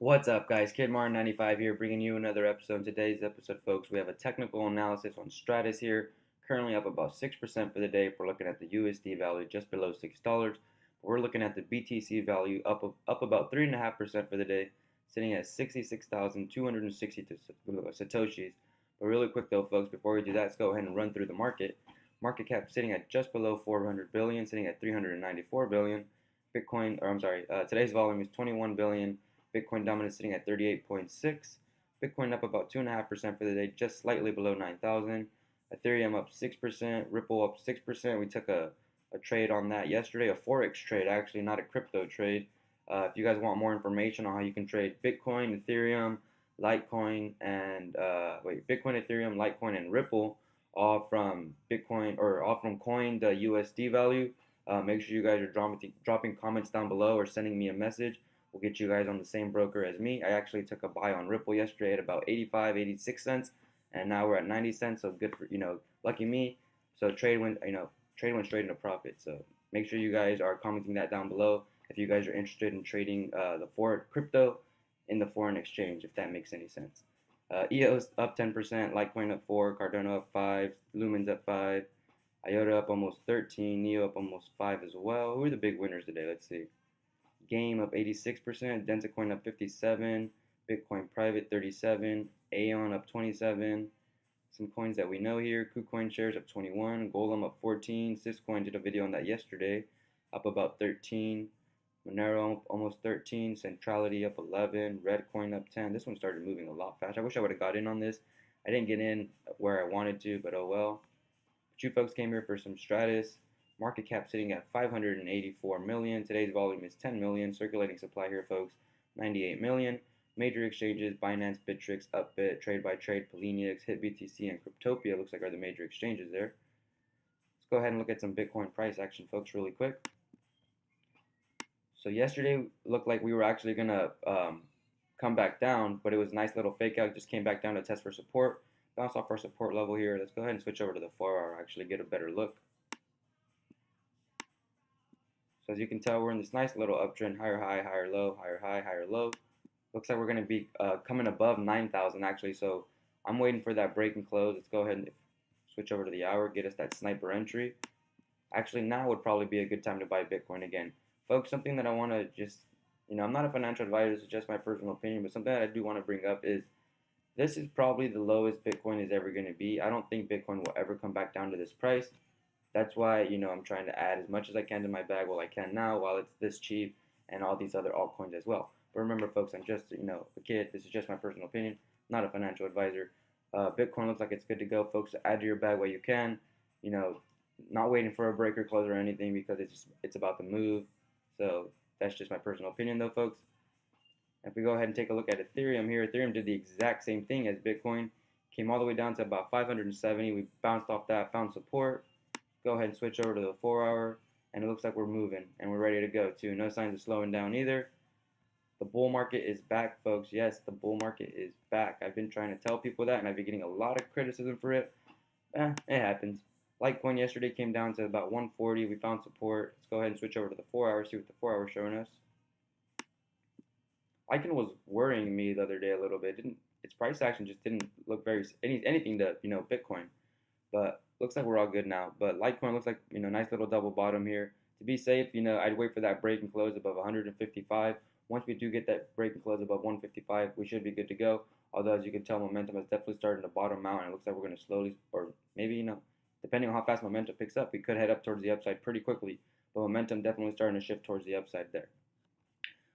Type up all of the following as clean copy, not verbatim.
What's up, guys? Kid Martin 95 here, bringing you another episode. Today's episode, folks, we have a technical analysis on Stratis here. Currently up about 6% for the day. If we're looking at the USD value just below $6, we're looking at the BTC value up about 3.5% for the day, sitting at 66,260 satoshis. But really quick though, folks, before we do that, let's go ahead and run through the market. Market cap sitting at just below 400 billion, sitting at 394 billion. Today's volume is 21 billion. Bitcoin dominant sitting at 38.6. Bitcoin up about 2.5% for the day, just slightly below 9,000. Ethereum up 6%. Ripple up 6%. We took a trade on that yesterday, a Forex trade, actually, not a crypto trade. If you guys want more information on how you can trade Bitcoin, Ethereum, Litecoin, and Bitcoin, Ethereum, Litecoin, and Ripple, all from Bitcoin or all from coin to USD value, make sure you guys are dropping comments down below or sending me a message. We'll get you guys on the same broker as me. I actually took a buy on Ripple yesterday at about 85, 86 cents, and now we're at 90 cents. So good for lucky me. So trade went straight into profit. So make sure you guys are commenting that down below if you guys are interested in trading the crypto in the foreign exchange, if that makes any sense. EOS up 10%, Litecoin up 4, Cardano up 5, Lumen's up 5, IOTA up almost 13, NEO up almost 5 as well. Who are the big winners today? Let's see. Game up 86%, Dentacoin up 57, Bitcoin Private 37, Aeon up 27. Some coins that we know here: KuCoin shares up 21, Golem up 14, Syscoin did a video on that yesterday, up about 13, Monero up almost 13, Centrality up 11, Redcoin up 10. This one started moving a lot faster. I wish I would have got in on this. I didn't get in where I wanted to, but oh well. But you folks came here for some Stratis. Market cap sitting at 584 million. Today's volume is 10 million. Circulating supply here, folks, 98 million. Major exchanges: Binance, Bittrex, Upbit, Trade by Trade, Poloniex, HitBTC, and Cryptopia looks like are the major exchanges there. Let's go ahead and look at some Bitcoin price action, folks, really quick. So yesterday looked like we were actually gonna come back down, but it was a nice little fake out. Just came back down to test for support. Bounce off our support level here. Let's go ahead and switch over to the 4-hour, actually get a better look. So as you can tell, we're in this nice little uptrend, higher high, higher low, higher high, higher low. Looks like we're going to be coming above 9,000 actually, so I'm waiting for that break and close. Let's go ahead and switch over to the hour, get us that sniper entry. Actually, now would probably be a good time to buy Bitcoin again. Folks, something that I want to just, I'm not a financial advisor, this is just my personal opinion, but something that I do want to bring up is this is probably the lowest Bitcoin is ever going to be. I don't think Bitcoin will ever come back down to this price. That's why, I'm trying to add as much as I can to my bag while I can now, while it's this cheap, and all these other altcoins as well. But remember, folks, I'm just, a kid. This is just my personal opinion, not a financial advisor. Bitcoin looks like it's good to go, folks. So add to your bag while you can. Not waiting for a breaker close or anything because it's about to move. So that's just my personal opinion, though, folks. If we go ahead and take a look at Ethereum here, Ethereum did the exact same thing as Bitcoin. Came all the way down to about 570. We bounced off that, found support. Go ahead and switch over to the 4-hour, and it looks like we're moving and we're ready to go too. No signs of slowing down either. The bull market is back, folks. Yes, the bull market is back. I've been trying to tell people that, and I've been getting a lot of criticism for it. It happens. Litecoin yesterday came down to about 140. We found support. Let's go ahead and switch over to the 4-hour, see what the 4-hour is showing us. Litecoin was worrying me the other day a little bit. Its price action just didn't look anything to Bitcoin, but looks like we're all good now. But Litecoin looks like nice little double bottom here. To be safe, I'd wait for that break and close above 155. Once we do get that break and close above 155, we should be good to go. Although, as you can tell, momentum is definitely starting to bottom out, and it looks like we're going to slowly, or maybe depending on how fast momentum picks up, we could head up towards the upside pretty quickly. But momentum definitely starting to shift towards the upside there.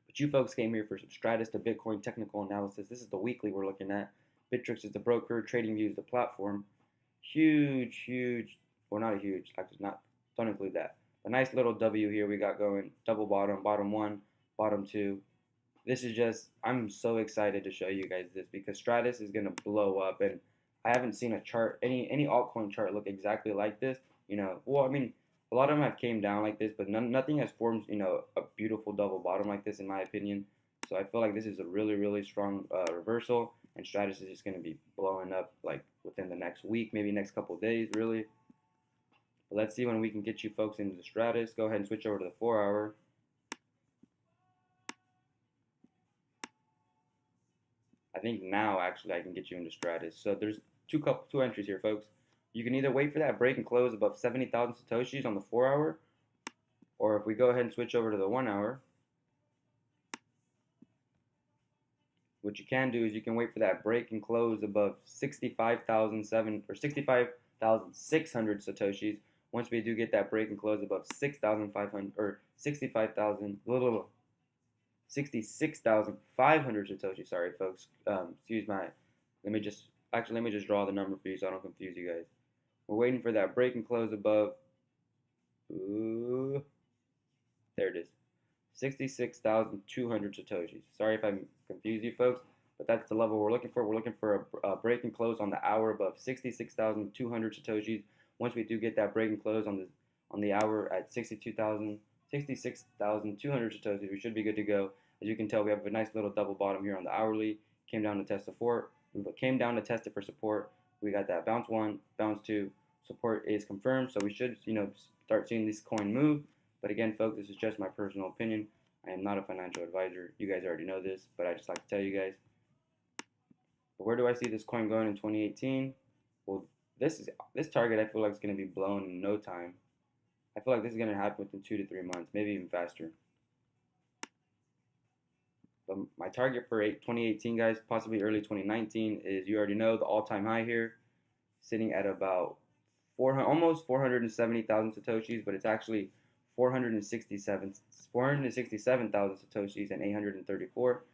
But you folks came here for some Stratis to Bitcoin technical analysis. This is the weekly we're looking at. Bittrex is the broker. TradingView is the platform. Huge, well, not a huge, actually don't include that. A nice little W here we got going, double bottom, bottom 1, bottom 2. This is just, I'm so excited to show you guys this because Stratis is going to blow up, and I haven't seen a chart, any altcoin chart look exactly like this. Well, I mean, a lot of them have came down like this, but nothing has formed, a beautiful double bottom like this in my opinion. So I feel like this is a really strong reversal, and Stratis is just going to be blowing up like within the next week, maybe next couple of days, really. But let's see when we can get you folks into the Stratis. Go ahead and switch over to the 4-hour. think now actually I can get you into Stratis. So there's two entries here, folks. You can either wait for that break and close above 70,000 satoshis on the 4-hour, or if we go ahead and switch over to the 1-hour, what you can do is you can wait for that break and close above 65,600 satoshis. Once we do get that break and close above 6,500 or 66,500 satoshis. Sorry, folks. Excuse my. Let me just draw the number for you so I don't confuse you guys. We're waiting for that break and close above. Ooh, there it is. 66,200 satoshis. Sorry if I confuse you, folks, but that's the level we're looking for. We're looking for a break and close on the hour above 66,200 satoshis. Once we do get that break and close on the hour at 66,200 satoshis, we should be good to go. As you can tell, we have a nice little double bottom here on the hourly. Came down to test support. We came down to test it for support. We got that bounce 1, bounce 2. Support is confirmed, so we should start seeing this coin move. But again, folks, this is just my personal opinion. I am not a financial advisor. You guys already know this, but I just like to tell you guys. But where do I see this coin going in 2018? Well, this target I feel like is going to be blown in no time. I feel like this is going to happen within 2 to 3 months, maybe even faster. But my target for 2018, guys, possibly early 2019, is, you already know, the all-time high here, sitting at about almost 470,000 satoshis, but it's actually 467,000 satoshis and 834.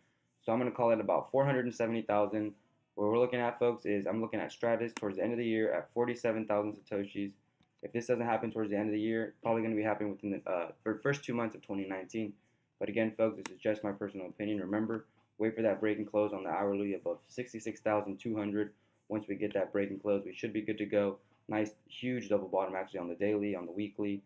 So I'm going to call it about 470,000. What we're looking at, folks, is I'm looking at Stratis towards the end of the year at 47,000 satoshis. If this doesn't happen towards the end of the year, probably going to be happening within the first 2 months of 2019. But again, folks, this is just my personal opinion. Remember, wait for that break and close on the hourly above 66,200. Once we get that break and close, we should be good to go. Nice, huge double bottom actually on the daily, on the weekly.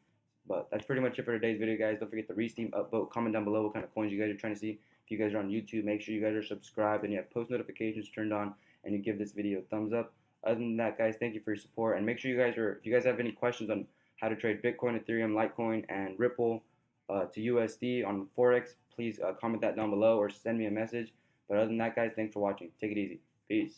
But that's pretty much it for today's video, guys. Don't forget to re-steam, upvote, comment down below what kind of coins you guys are trying to see. If you guys are on YouTube, make sure you guys are subscribed and you have post notifications turned on, and you give this video a thumbs up. Other than that, guys, thank you for your support. And make sure if you guys have any questions on how to trade Bitcoin, Ethereum, Litecoin, and Ripple to USD on Forex, please comment that down below or send me a message. But other than that, guys, thanks for watching. Take it easy. Peace.